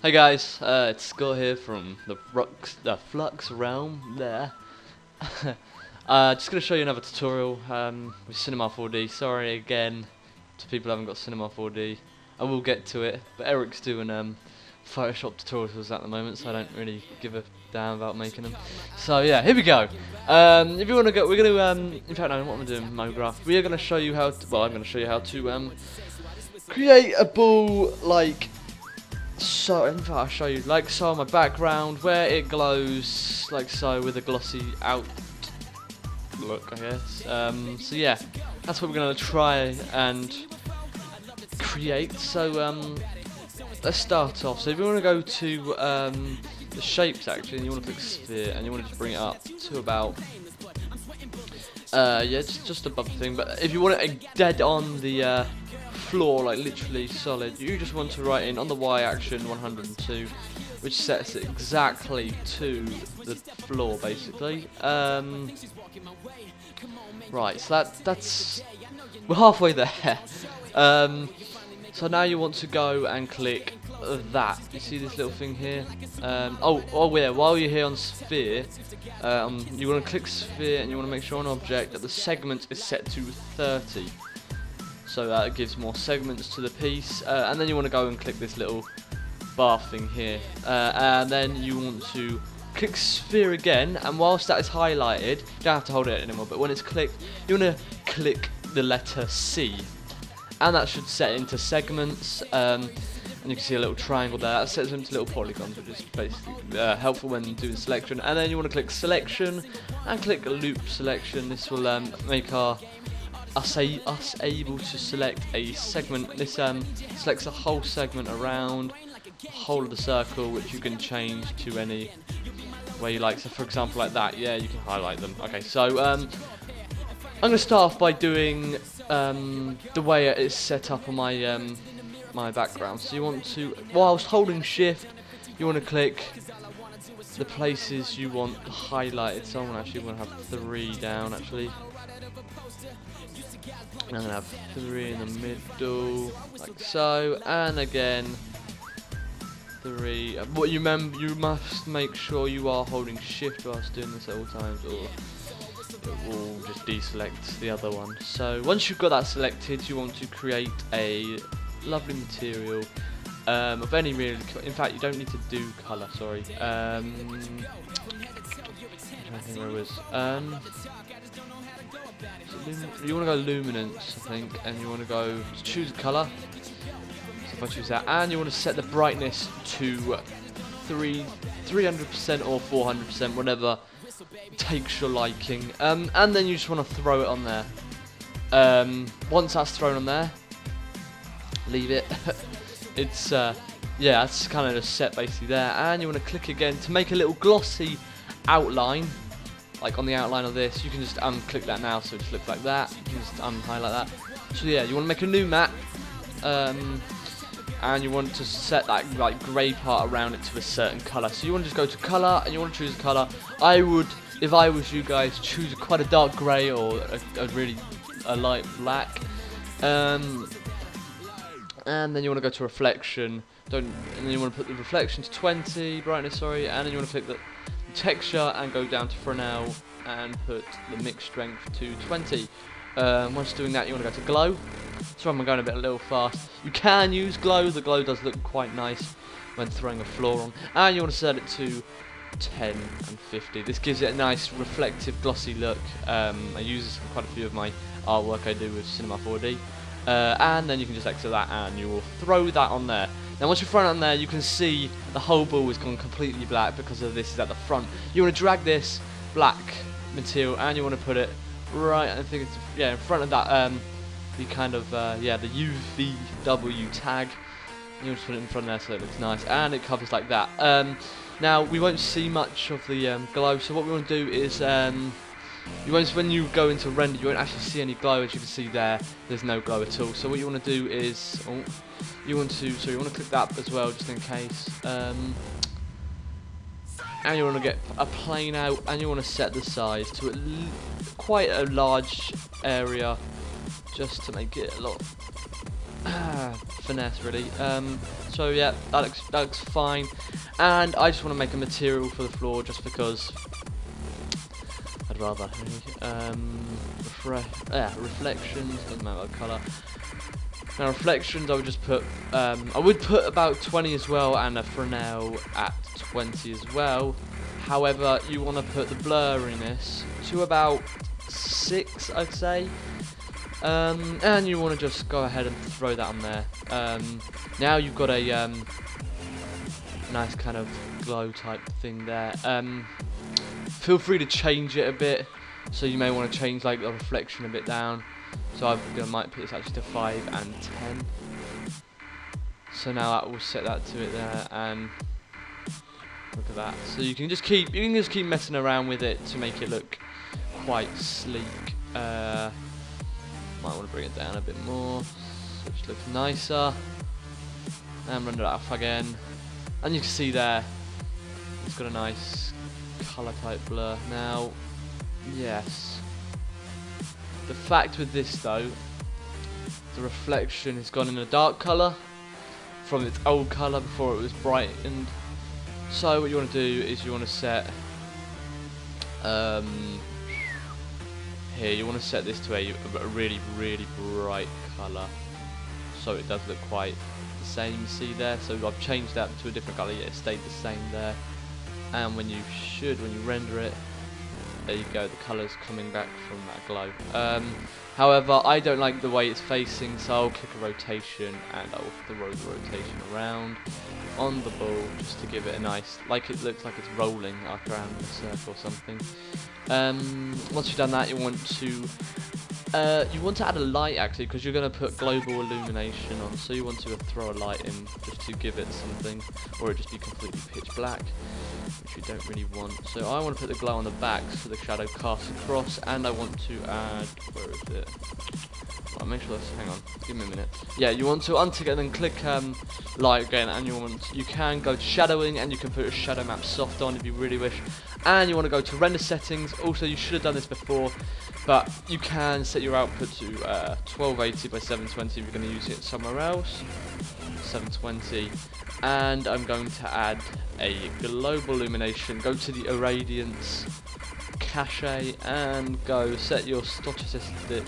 Hey guys, it's Scott here from the FluxRealm there. Just going to show you another tutorial with Cinema 4D. Sorry again to people who haven't got Cinema 4D. I will get to it, but Eric's doing Photoshop tutorials at the moment, so I don't really give a damn about making them. So yeah, here we go. If you want to go, we're going to, in fact no, what am I doing, MoGraph? We are going to show you how to, well, I'm going to show you how to create a ball like so. In fact, I'll show you like so on my background where it glows like so with a glossy out look, I guess. So yeah, that's what we're gonna try and create. So let's start off. So if you want to go to the shapes actually, and you want to click sphere, and you want to just bring it up to about yeah, just above the thing. But if you want it dead on the floor, like literally solid, you just want to write in on the Y action 102, which sets it exactly to the floor basically. Right, so that's we're halfway there. So now you want to go and click that. You see this little thing here? Oh yeah, while you're here on sphere, you want to click sphere and you want to make sure on object that the segment is set to 30. So that it gives more segments to the piece, and then you want to go and click this little bar thing here, and then you want to click sphere again, and whilst that is highlighted, you don't have to hold it anymore, but when it's clicked, you want to click the letter C, and that should set into segments, and you can see a little triangle there, that sets them to little polygons, which is basically helpful when doing selection. And then you want to click selection, and click loop selection. This will make us able to select a segment. This selects a whole segment around the whole of the circle, which you can change to any way you like. So for example like that, yeah, you can highlight them. Okay, so I'm going to start off by doing the way it is set up on my my background. So you want to, whilst holding shift, you want to click the places you want highlighted. So I'm actually going to have 3 down actually. I'm going to have 3 in the middle, like so, and again 3. What you remember, you must make sure you are holding shift whilst doing this at all times, or it will just deselect the other one. So once you've got that selected, you want to create a lovely material of any really. In fact, you don't need to do colour. Sorry. I think where it was. You want to go luminance, I think, and you want to go choose colour. So if I choose that, and you want to set the brightness to 300% or 400%, whatever takes your liking. And then you just want to throw it on there. Once that's thrown on there, leave it. It's yeah, that's kind of just set basically there. And you want to click again to make a little glossy outline. Like on the outline of this, you can just click that now, so it just looks like that. You can just highlight that. So yeah, you want to make a new map, and you want to set that like grey part around it to a certain colour. So you want to just go to colour, and you want to choose a colour. I would, if I was you guys, choose quite a dark grey or a light black. And then you want to go to reflection. And then you want to put the reflection to 20, brightness, sorry, and then you want to click the texture and go down to Fresnel and put the mix strength to 20. Once doing that, you want to go to glow. So I'm going a little fast. You can use glow. The glow does look quite nice when throwing a floor on. And you want to set it to 10 and 50. This gives it a nice reflective glossy look. I use this in quite a few of my artwork I do with Cinema 4D. And then you can just exit that and you will throw that on there. Now once you throw it on there, you can see the whole ball has gone completely black because of this is at the front. You want to drag this black material and you want to put it right, I think it's, yeah, in front of that the kind of yeah, the UVW tag. You just put it in front there so it looks nice, and it covers like that. Now we won't see much of the glow, so what we want to do is when you go into render, you won't actually see any glow. As you can see there's no glow at all. So what you want to do is, you want to click that as well, just in case. And you want to get a plane out, and you want to set the size to quite a large area, just to make it a lot finesse really. So So yeah, that looks fine. And I just want to make a material for the floor just because I'd rather. Reflections, doesn't matter what colour. Now reflections, I would just put, I would put about 20 as well, and a Fresnel at 20 as well. However, you want to put the blurriness to about 6, I'd say. And you want to just go ahead and throw that on there. Now you've got a nice kind of glow type thing there. Feel free to change it a bit. So you may want to change like the reflection a bit down. So I might put this actually to 5 and 10. So now that will set that to it there, and look at that. So you can just keep messing around with it to make it look quite sleek. Might want to bring it down a bit more, which looks nicer. And render it off again. And you can see there, it's got a nice colour type blur. Now, yes. The fact with this though, the reflection has gone in a dark colour from its old colour before it was brightened. So what you want to do is you want to set, here you want to set this to a really bright colour, so it does look quite the same. You see there, so I've changed that to a different colour, yet it stayed the same there. And when you render it, there you go, the colour's coming back from that glow. However, I don't like the way it's facing, so I'll click a rotation and I'll throw the rotation around on the ball just to give it a nice, like it looks like it's rolling like around in a circle or something. Once you've done that, you want to add a light actually, because you're going to put global illumination on, so you want to throw a light in just to give it something, or it just be completely pitch black, which you don't really want. So I want to put the glow on the back so the shadow casts across, and I want to add, where is it? Well, make sure that's, hang on, give me a minute. Yeah, you want to untick and then click light again, and you can go to shadowing, and you can put a shadow map soft on if you really wish. And you want to go to render settings. Also, you should have done this before, but you can set your output to 1280 by 720 if you're going to use it somewhere else. 720. And I'm going to add a global illumination. Go to the irradiance cache and go set your stochastic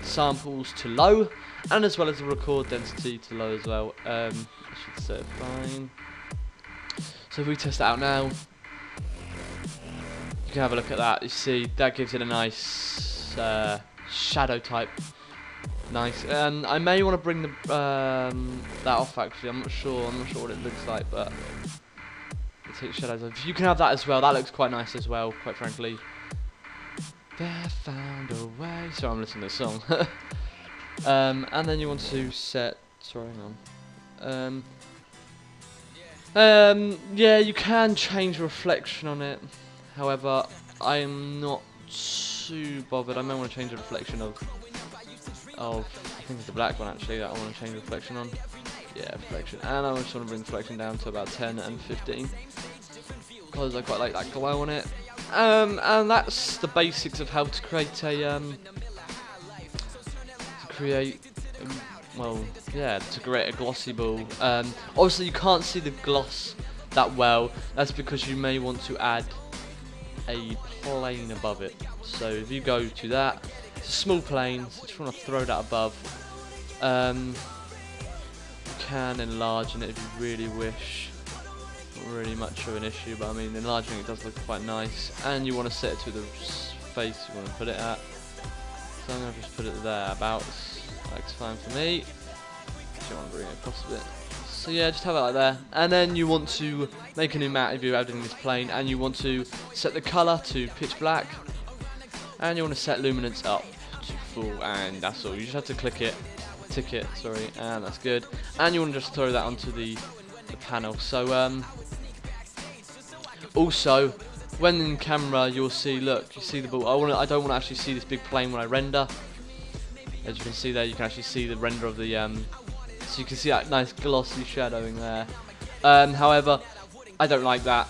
samples to low, and as well as the record density to low as well. I should set it fine. So if we test it out now, you can have a look at that. You see that gives it a nice shadow type. Nice. I may want to bring the that off actually. I'm not sure what it looks like, but let's take shadows off. You can have that as well. That looks quite nice as well, quite frankly. There found a way. Sorry, I'm listening to the song. And then you want to set. Sorry, hang on. Yeah, you can change reflection on it. However, I am not too bothered. I may want to change the reflection of I think it's the black one actually that I want to change the reflection on. Yeah, reflection. And I just want to bring the reflection down to about 10 and 15 because I quite like that glow on it. And that's the basics of how to create a to create a glossy ball. Obviously you can't see the gloss that well. That's because you may want to add a plane above it. So if you go to that, it's a small plane, so just want to throw that above. You can enlarge it if you really wish. Not really much of an issue, but I mean enlarging it does look quite nice. And you want to set it to the face you want to put it at. So I'm going to just put it there, about. That's fine for me. If you want to bring it across a bit. So yeah, just have it like there. And then you want to make a new matte if you're adding this plane, and you want to set the colour to pitch black. And you want to set luminance up to full, and that's all. You just have to tick it, sorry, and that's good. And you want to just throw that onto the panel. So also, when in camera, you'll see. Look, you see the ball. I don't want to actually see this big plane when I render. As you can see there, you can actually see the render of the. So you can see that nice glossy shadowing there. However, I don't like that.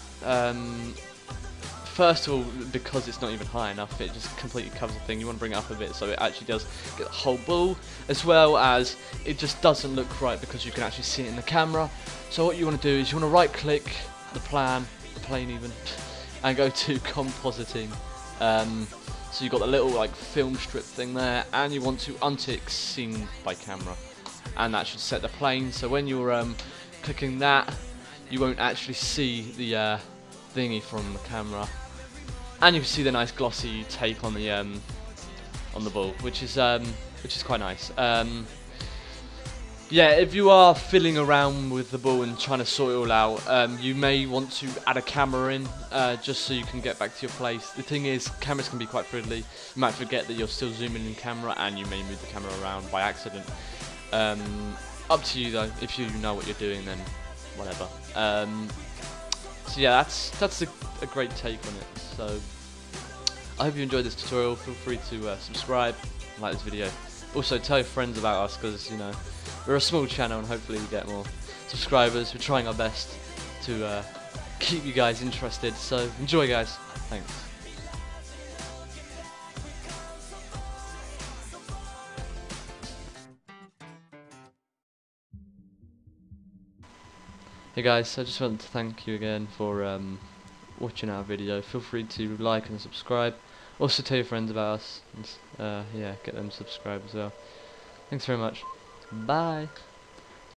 first of all, because it's not even high enough, it just completely covers the thing. You want to bring it up a bit so it actually does get the whole ball, as well as it just doesn't look right because you can actually see it in the camera. So what you want to do is you want to right click the plane even, and go to compositing. So you've got the little like film strip thing there, and you want to untick seen by camera, and that should set the plane. So when you're clicking that, you won't actually see the thingy from the camera, and you can see the nice glossy take on the ball, which is quite nice. Yeah, if you are fiddling around with the ball and trying to sort it all out, you may want to add a camera in, just so you can get back to your place. The thing is, cameras can be quite fiddly. You might forget that you're still zooming in camera, and you may move the camera around by accident. Up to you though. If you know what you're doing, then whatever. So yeah, that's a great take on it. So I hope you enjoyed this tutorial. Feel free to subscribe, like this video. Also tell your friends about us, because you know, we're a small channel and hopefully we get more subscribers. We're trying our best to keep you guys interested. So enjoy, guys. Thanks. Hey guys, I just wanted to thank you again for watching our video. Feel free to like and subscribe. Also tell your friends about us, and yeah, get them subscribed as well. Thanks very much. Bye.